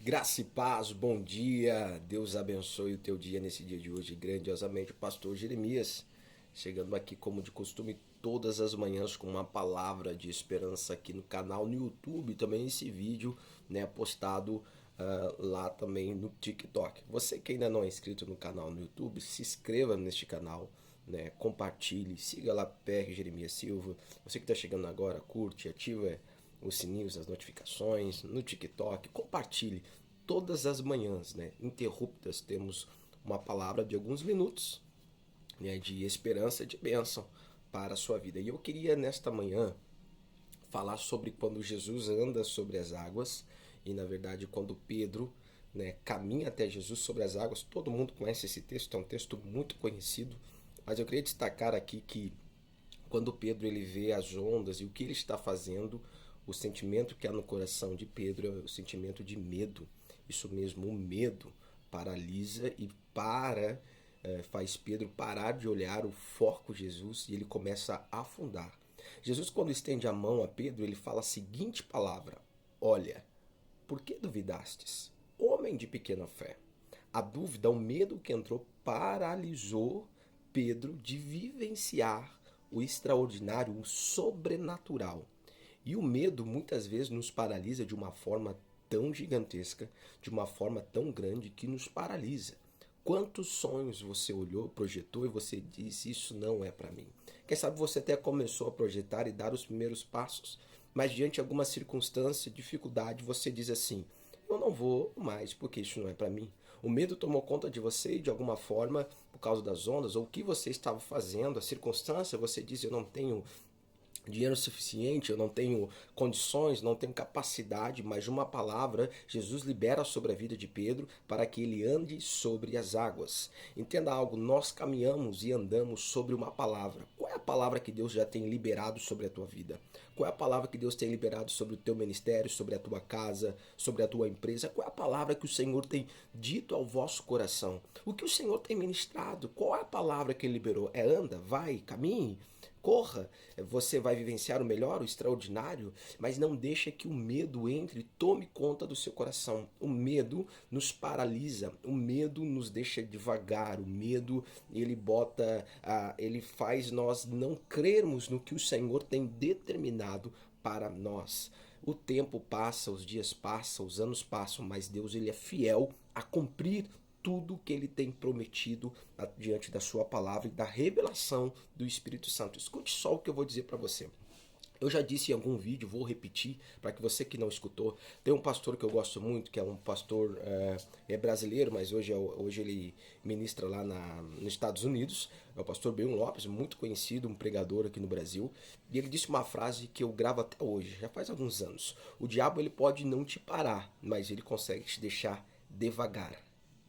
Graça e paz, bom dia. Deus abençoe o teu dia nesse dia de hoje, grandiosamente. O pastor Jeremias, chegando aqui como de costume todas as manhãs com uma palavra de esperança aqui no canal, no YouTube, também esse vídeo, né, postado lá também no TikTok. Você que ainda não é inscrito no canal no YouTube, se inscreva neste canal, né, compartilhe, siga lá PR Jeremias Silva. Você que está chegando agora, curte, ativa os sininhos, as notificações, no TikTok, compartilhe todas as manhãs, né? Interruptas, temos uma palavra de alguns minutos, né, de esperança, de bênção para a sua vida. E eu queria nesta manhã falar sobre quando Jesus anda sobre as águas e na verdade quando Pedro, né, caminha até Jesus sobre as águas. Todo mundo conhece esse texto, é um texto muito conhecido, mas eu queria destacar aqui que quando Pedro ele vê as ondas e o que ele está fazendo, o sentimento que há no coração de Pedro é o sentimento de medo. Isso mesmo, o medo paralisa e faz Pedro parar de olhar o foco Jesus e ele começa a afundar. Jesus, quando estende a mão a Pedro, ele fala a seguinte palavra: Olha, por que duvidastes? Homem de pequena fé. A dúvida, o medo que entrou, paralisou Pedro de vivenciar o extraordinário, o sobrenatural. E o medo muitas vezes nos paralisa de uma forma tão gigantesca, de uma forma tão grande que nos paralisa. Quantos sonhos você olhou, projetou e você disse: Isso não é para mim? Quem sabe você até começou a projetar e dar os primeiros passos, mas diante de alguma circunstância, dificuldade, você diz assim: Eu não vou mais porque isso não é para mim. O medo tomou conta de você e de alguma forma, por causa das ondas, ou o que você estava fazendo, a circunstância, você diz: Eu não tenho dinheiro suficiente, eu não tenho condições, não tenho capacidade, mas uma palavra Jesus libera sobre a vida de Pedro para que ele ande sobre as águas. Entenda algo, nós caminhamos e andamos sobre uma palavra. Qual é a palavra que Deus já tem liberado sobre a tua vida? Qual é a palavra que Deus tem liberado sobre o teu ministério, sobre a tua casa, sobre a tua empresa? Qual é a palavra que o Senhor tem dito ao vosso coração? O que o Senhor tem ministrado? Qual é a palavra que ele liberou? É anda, vai, caminhe, corra, você vai vivenciar o melhor, o extraordinário, mas não deixa que o medo entre e tome conta do seu coração. O medo nos paralisa, o medo nos deixa devagar, o medo ele faz nós não crermos no que o Senhor tem determinado para nós. O tempo passa, os dias passam, os anos passam, mas Deus ele é fiel a cumprir tudo que ele tem prometido diante da sua palavra e da revelação do Espírito Santo. Escute só o que eu vou dizer para você. Eu já disse em algum vídeo, vou repetir para que você que não escutou. Tem um pastor que eu gosto muito, que é um pastor brasileiro, mas hoje ele ministra lá nos Estados Unidos. É o pastor Benhur Lopes, muito conhecido, um pregador aqui no Brasil. E ele disse uma frase que eu gravo até hoje, já faz alguns anos. O diabo ele pode não te parar, mas ele consegue te deixar devagar,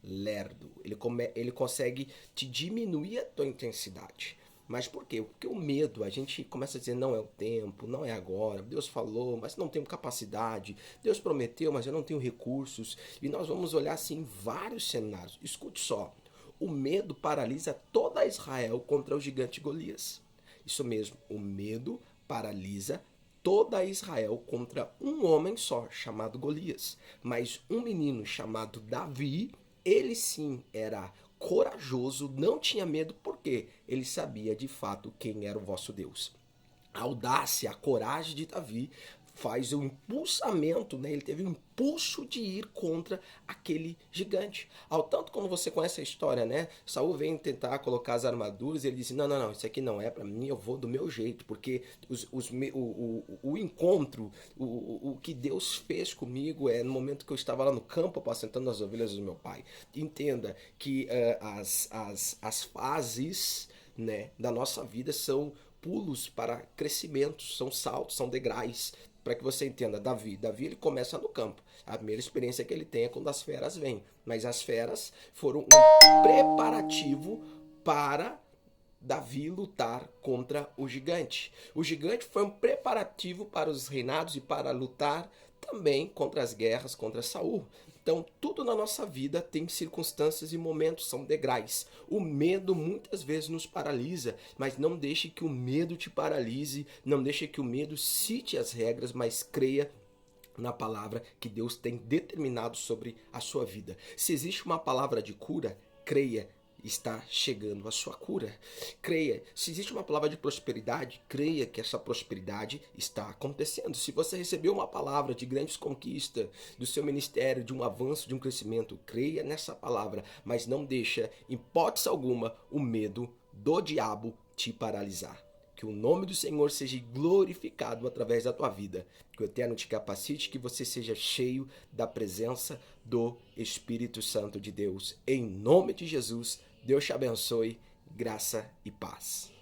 lerdo. Ele consegue te diminuir a tua intensidade. Mas por quê? Porque o medo, a gente começa a dizer: não é o tempo, não é agora, Deus falou, mas não tenho capacidade, Deus prometeu, mas eu não tenho recursos. E nós vamos olhar assim vários cenários. Escute só, o medo paralisa toda Israel contra o gigante Golias. Isso mesmo, o medo paralisa toda Israel contra um homem só, chamado Golias. Mas um menino chamado Davi, ele sim era corajoso, não tinha medo, porque ele sabia de fato quem era o vosso Deus. A audácia, a coragem de Davi faz o impulsamento, né? Ele teve o impulso de ir contra aquele gigante. Ao tanto, quando você conhece a história, né? Saul vem tentar colocar as armaduras e ele diz: não, isso aqui não é para mim, eu vou do meu jeito, porque o encontro, o que Deus fez comigo é no momento que eu estava lá no campo apacentando as ovelhas do meu pai. Entenda que as fases, né, da nossa vida são pulos para crescimento, são saltos, são degraus. Para que você entenda, Davi ele começa no campo. A primeira experiência que ele tem é quando as feras vêm. Mas as feras foram um preparativo para Davi lutar contra o gigante. O gigante foi um preparativo para os reinados e para lutar também contra as guerras contra Saul. Então, tudo na nossa vida tem circunstâncias e momentos, são degraus. O medo muitas vezes nos paralisa, mas não deixe que o medo te paralise, não deixe que o medo cite as regras, mas creia na palavra que Deus tem determinado sobre a sua vida. Se existe uma palavra de cura, creia, está chegando a sua cura. Creia, se existe uma palavra de prosperidade, creia que essa prosperidade está acontecendo. Se você recebeu uma palavra de grandes conquistas do seu ministério, de um avanço, de um crescimento, creia nessa palavra, mas não deixa, em hipótese alguma, o medo do diabo te paralisar. Que o nome do Senhor seja glorificado através da tua vida. Que o Eterno te capacite, que você seja cheio da presença do Espírito Santo de Deus. Em nome de Jesus, Deus te abençoe, graça e paz.